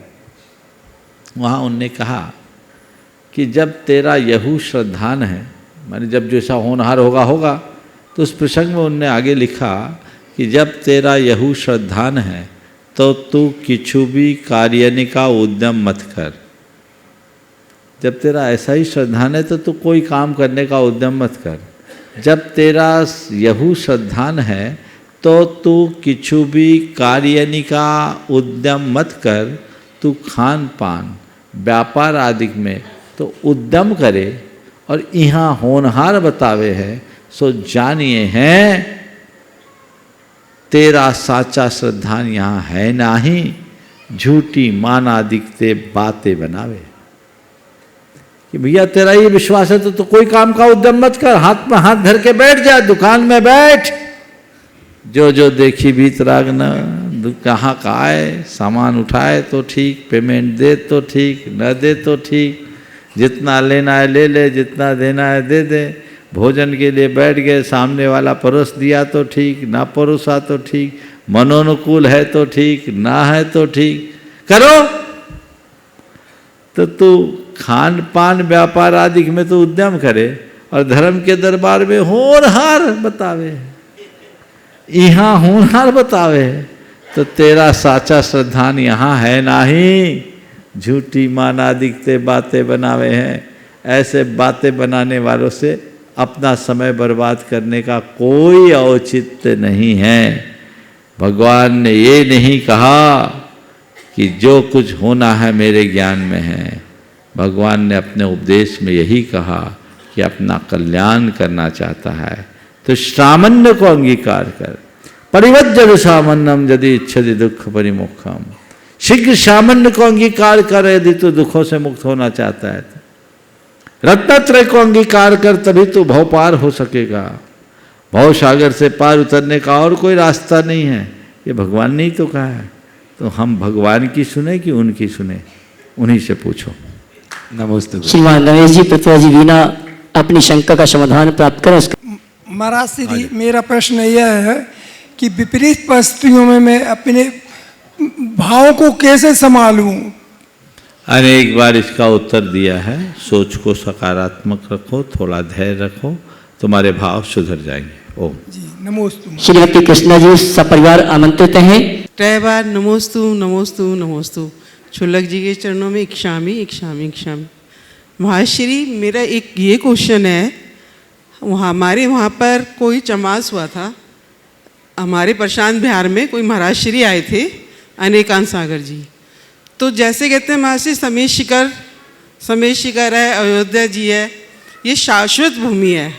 वहाँ उनने कहा कि जब तेरा यहू श्रद्धान है, माने जब जैसा होनहार होगा, तो उस प्रसंग में उनने आगे लिखा कि जब तेरा यहू श्रद्धान है तो तू किछु भी कार्यनि का उद्यम मत कर। जब तेरा ऐसा ही श्रद्धान है तो तू कोई काम करने का उद्यम मत कर। जब तेरा यहू श्रद्धान है तो तू किछु भी कार्यनि का उद्यम मत कर। तू खान पान व्यापार आदि में तो उद्यम करे और यहाँ होनहार बतावे है सो जानिए हैं तेरा साचा श्रद्धान यहाँ है नाही, झूठी माना दिखते बातें बनावे। कि भैया तेरा ये विश्वास है तो कोई काम का उद्यम मत कर, हाथ में हाथ धर के बैठ जा, दुकान में बैठ, जो जो देखी भीत राग न, कहाँ का आए, सामान उठाए तो ठीक, पेमेंट दे तो ठीक, न दे तो ठीक, जितना लेना है ले ले, जितना देना है दे दे। भोजन के लिए बैठ गए, सामने वाला परोस दिया तो ठीक, ना परोसा तो ठीक, मनोनुकूल है तो ठीक, ना है तो ठीक, करो। तो तू खान पान व्यापार आदि में तो उद्यम करे और धर्म के दरबार में होनहार बतावे, यहाँ होनहार बतावे, तो तेरा साचा श्रद्धान यहाँ है नहीं, झूठी माना दिखते बातें बनावे हैं। ऐसे बातें बनाने वालों से अपना समय बर्बाद करने का कोई औचित्य नहीं है। भगवान ने ये नहीं कहा कि जो कुछ होना है मेरे ज्ञान में है। भगवान ने अपने उपदेश में यही कहा कि अपना कल्याण करना चाहता है तो श्रामण्य को अंगीकार कर। परिवज्जन सामन्यम यदि इच्छति दुख परिमुखम। शीघ्र सामान्य को अंगीकार कर यदि तू दुखों से मुक्त होना चाहता है। रत्नत्रय को अंगीकार कर तभी तो भव पार हो सकेगा। भव सागर से पार उतरने का और कोई रास्ता नहीं है, ये भगवान ने ही तो कहा है। तो हम भगवान की सुने कि उनकी सुने, उन्हीं से पूछो।
नमस्ते। श्रीमान नरेश जी पृथ्वी जी वीणा अपनी शंका का समाधान प्राप्त करें।
महाराज श्री, मेरा प्रश्न यह है कि विपरीत परिस्थितियों में मैं अपने भाव को कैसे संभालूं?
अनेक बार इसका उत्तर दिया है। सोच को सकारात्मक रखो, थोड़ा धैर्य रखो, तुम्हारे भाव सुधर जाएंगे। ओम
जी नमोस्तु।
श्रीमती कृष्णा जी सपरिवार आमंत्रित हैं।
तय बार नमोस्तु नमोस्तु नमोस्तु। छुल्लक जी के चरणों में इक्षामी इक्षामी इक्षामी। महाश्री, मेरा एक ये क्वेश्चन है, हमारे वहाँ पर कोई चमास हुआ था
हमारे प्रशांत बिहार में कोई महाराज श्री आए थे, अनेकांत सागर जी। तो जैसे कहते हैं महर्षि समेत शिखर है, अयोध्या जी है, ये शाश्वत भूमि है।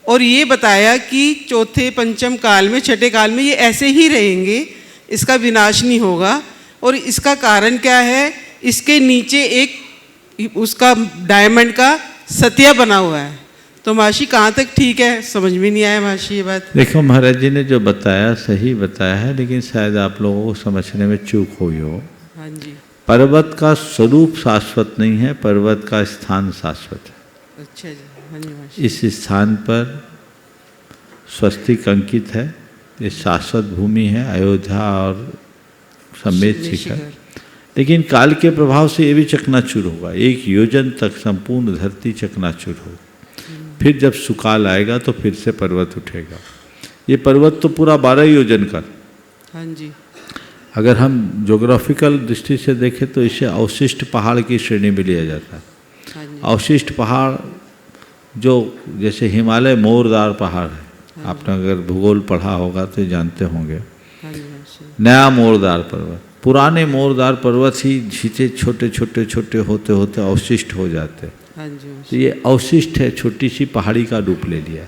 और ये बताया कि चौथे पंचम काल में, छठे काल में ये ऐसे ही रहेंगे, इसका विनाश नहीं होगा। और इसका कारण क्या है, इसके नीचे एक उसका डायमंड का सतिया बना हुआ है। तो महर्षि कहाँ तक ठीक है, समझ में नहीं आया महर्षि ये बात।
देखो महाराज जी ने जो बताया सही बताया है, लेकिन शायद आप लोगों को समझने में चूक हुई हो।
हाँ जी।
पर्वत का स्वरूप शाश्वत नहीं है, पर्वत का स्थान शाश्वत है।
अच्छा जी। हाँ जी महर्षि।
इस स्थान पर स्वस्तिक अंकित है, ये शाश्वत भूमि है, अयोध्या और समेत शिखर। लेकिन काल के प्रभाव से ये भी चकनाचूर होगा, 1 योजन तक संपूर्ण धरती चकनाचूर होगी। फिर जब सुकाल आएगा तो फिर से पर्वत उठेगा। ये पर्वत तो पूरा 12 योजन का।
हाँ जी।
अगर हम ज्योग्राफिकल दृष्टि से देखें तो इसे अवशिष्ट पहाड़ की श्रेणी में लिया जाता है।
हाँ जी।
अवशिष्ट पहाड़ जो जैसे हिमालय मोरदार पहाड़ है, आपने अगर भूगोल पढ़ा होगा तो जानते होंगे।
हाँ जी महर्षि।
नया मोरदार पर्वत, पुराने मोरदार पर्वत ही झींचे छोटे छोटे छोटे होते होते अवशिष्ट हो जाते।
हाँ जी।
तो ये अवशिष्ट है, छोटी सी पहाड़ी का रूप ले लिया।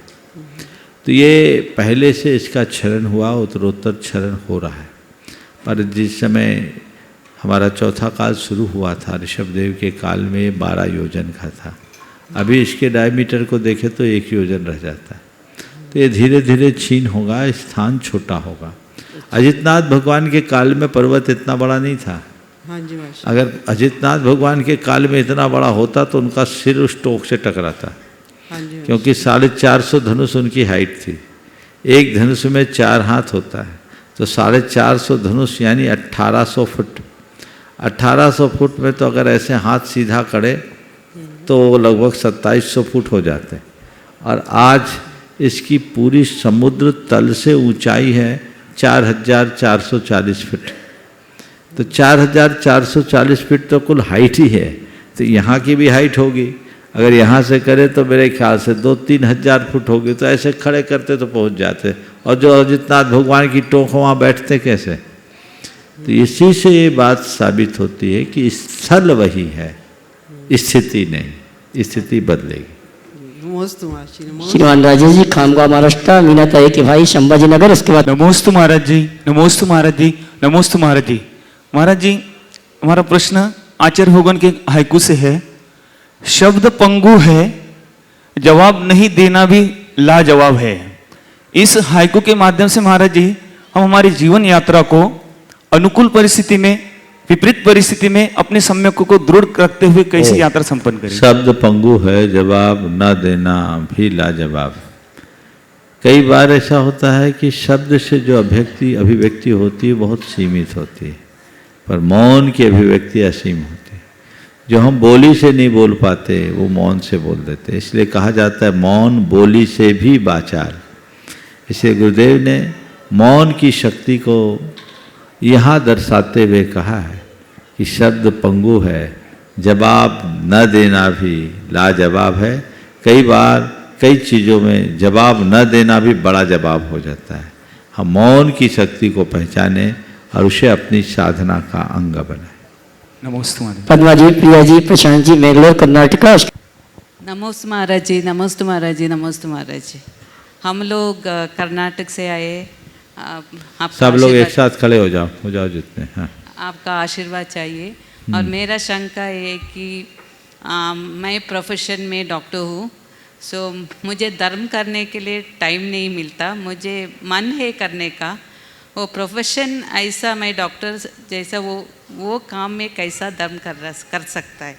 तो ये पहले से इसका क्षरण हुआ, उत्तरोत्तर क्षरण हो रहा है। पर जिस समय हमारा चौथा काल शुरू हुआ था ऋषभदेव के काल में 12 योजन का था। अभी इसके डायमीटर को देखें तो 1 योजन रह जाता है। तो ये धीरे धीरे क्षीण होगा, स्थान छोटा होगा। अजितनाथ भगवान के काल में पर्वत इतना बड़ा नहीं था।
हाँ जी महर्षि।
अगर अजितनाथ भगवान के काल में इतना बड़ा होता तो उनका सिर उस टोक से टकराता।
हाँ जी।
क्योंकि 450 धनुष उनकी हाइट थी। एक धनुष में 4 हाथ होता है, तो 450 धनुष यानी 1800 फुट। 1800 फुट में तो अगर ऐसे हाथ सीधा करे तो लगभग 2700 फुट हो जाते। और आज इसकी पूरी समुद्र तल से ऊंचाई है 4440 फीट। तो 4440 फीट तो कुल हाइट ही है। तो यहाँ की भी हाइट होगी, अगर यहाँ से करे तो मेरे ख्याल से 2-3 हज़ार फुट होगी। तो ऐसे खड़े करते तो पहुँच जाते। और जो अजितनाथ भगवान की टोक वहाँ बैठते कैसे। तो इसी से ये बात साबित होती है कि स्थल वही है, स्थिति नहीं, स्थिति बदलेगी।
श्रीमान राजेश जी, खामगांव महाराष्ट्र, मीनाताई के भाई संभाजी नगर। उसके बाद
नमोस्तु महाराज जी, नमोस्तु महाराज जी, नमोस्तु महाराज जी। महाराज जी, हमारा प्रश्न आचार्य होगन के हाइकू से है। शब्द पंगु है, जवाब नहीं देना भी लाजवाब है। इस हाइकू के माध्यम से महाराज जी हम हमारी जीवन यात्रा को अनुकूल परिस्थिति में, विपरीत परिस्थिति में अपने सम्यक को दृढ़ रखते हुए कैसे यात्रा संपन्न करें।
शब्द पंगु है, जवाब न देना भी लाजवाब। कई बार ऐसा होता है कि शब्द से जो अभिव्यक्ति होती है बहुत सीमित होती है, पर मौन की अभिव्यक्ति असीम होती है। जो हम बोली से नहीं बोल पाते वो मौन से बोल देते। इसलिए कहा जाता है मौन बोली से भी बाचार। इसलिए गुरुदेव ने मौन की शक्ति को यहाँ दर्शाते हुए कहा है कि शब्द पंगु है, जवाब न देना भी लाजवाब है। कई बार कई चीज़ों में जवाब न देना भी बड़ा जवाब हो जाता है। हम मौन की शक्ति को पहचाने और उसे अपनी साधना का अंग बनाए।
नमोस्तु महाराज।
पद्मा जी, प्रिया जी, प्रशांत जी, मैंगलोर कर्नाटका।
नमोस्तु महाराज जी, नमोस्तु महाराज जी, नमोस्तु महाराज जी। हम लोग कर्नाटक से आए।
सब लोग एक साथ खड़े हो जाओ जितने। हाँ,
आपका आशीर्वाद चाहिए। और मेरा शंका है कि मैं प्रोफेशन में डॉक्टर हूँ, सो मुझे धर्म करने के लिए टाइम नहीं मिलता। मुझे मन है करने का, वो प्रोफेशन ऐसा, मैं डॉक्टर जैसा वो काम में कैसा धर्म कर सकता है।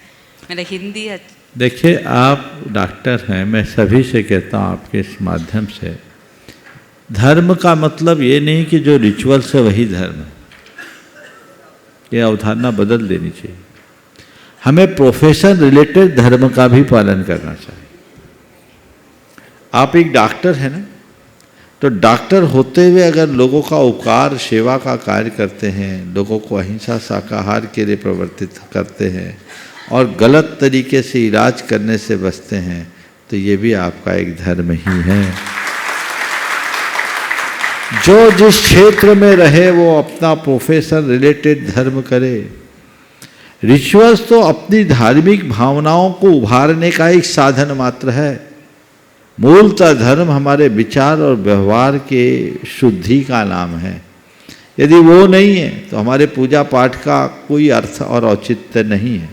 मेरा हिंदी
देखिए, आप डॉक्टर हैं, मैं सभी से कहता हूँ आपके इस माध्यम से, धर्म का मतलब ये नहीं कि जो रिचुअल्स है वही धर्म है। ये अवधारणा बदल देनी चाहिए। हमें प्रोफेशन रिलेटेड धर्म का भी पालन करना चाहिए। आप एक डॉक्टर हैं ना, तो डॉक्टर होते हुए अगर लोगों का उपकार सेवा का कार्य करते हैं, लोगों को अहिंसा शाकाहार के लिए प्रवर्तित करते हैं और गलत तरीके से इलाज करने से बचते हैं, तो ये भी आपका एक धर्म ही है। जो जिस क्षेत्र में रहे वो अपना प्रोफेशन रिलेटेड धर्म करे। रिचुअल्स तो अपनी धार्मिक भावनाओं को उभारने का एक साधन मात्र है। मूलतः धर्म हमारे विचार और व्यवहार के शुद्धि का नाम है। यदि वो नहीं है तो हमारे पूजा पाठ का कोई अर्थ और औचित्य नहीं है।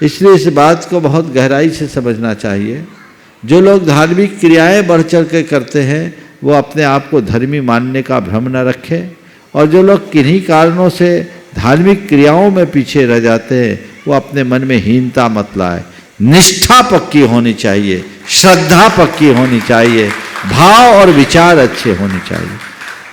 इसलिए इस बात को बहुत गहराई से समझना चाहिए। जो लोग धार्मिक क्रियाएं बढ़ चढ़ के करते हैं वो अपने आप को धर्मी मानने का भ्रम न रखें, और जो लोग किन्हीं कारणों से धार्मिक क्रियाओं में पीछे रह जाते हैं वो अपने मन में हीनता मत लाए। निष्ठा पक्की होनी चाहिए, श्रद्धा पक्की होनी चाहिए, भाव और विचार अच्छे होने चाहिए।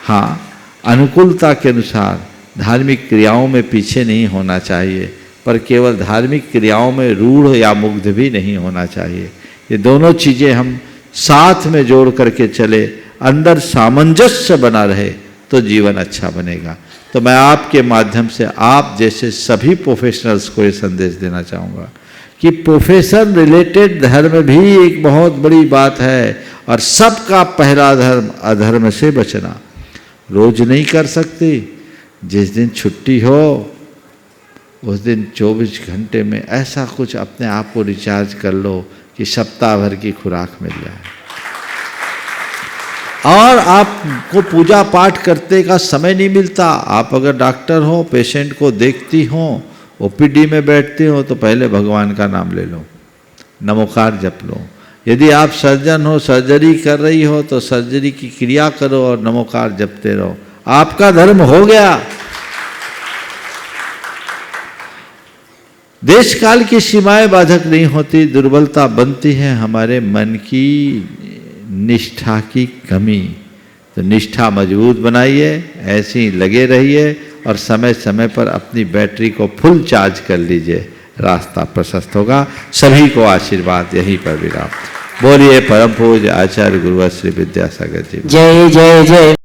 हाँ, अनुकूलता के अनुसार धार्मिक क्रियाओं में पीछे नहीं होना चाहिए, पर केवल धार्मिक क्रियाओं में रूढ़ या मुग्ध भी नहीं होना चाहिए। ये दोनों चीज़ें हम साथ में जोड़ करके चले, अंदर सामंजस्य बना रहे तो जीवन अच्छा बनेगा। तो मैं आपके माध्यम से आप जैसे सभी प्रोफेशनल्स को ये संदेश देना चाहूँगा कि प्रोफेशन रिलेटेड धर्म भी एक बहुत बड़ी बात है, और सबका पहला धर्म अधर्म से बचना। रोज नहीं कर सकती, जिस दिन छुट्टी हो उस दिन 24 घंटे में ऐसा कुछ अपने आप को रिचार्ज कर लो कि सप्ताह भर की खुराक मिल जाए। और आपको पूजा पाठ करने का समय नहीं मिलता। आप अगर डॉक्टर हो, पेशेंट को देखती हो, ओपीडी में बैठते हो, तो पहले भगवान का नाम ले लो, नमोकार जप लो। यदि आप सर्जन हो, सर्जरी कर रही हो, तो सर्जरी की क्रिया करो और नमोकार जपते रहो। आपका धर्म हो गया। देश काल की सीमाएं बाधक नहीं होती, दुर्बलता बनती है हमारे मन की निष्ठा की कमी। तो निष्ठा मजबूत बनाइए, ऐसे ही लगे रहिए और समय समय पर अपनी बैटरी को फुल चार्ज कर लीजिए, रास्ता प्रशस्त होगा। सभी को आशीर्वाद यहीं पर विराम। बोलिए परम पूज्य आचार्य गुरुवर श्री विद्यासागर जी।
जय जय जय।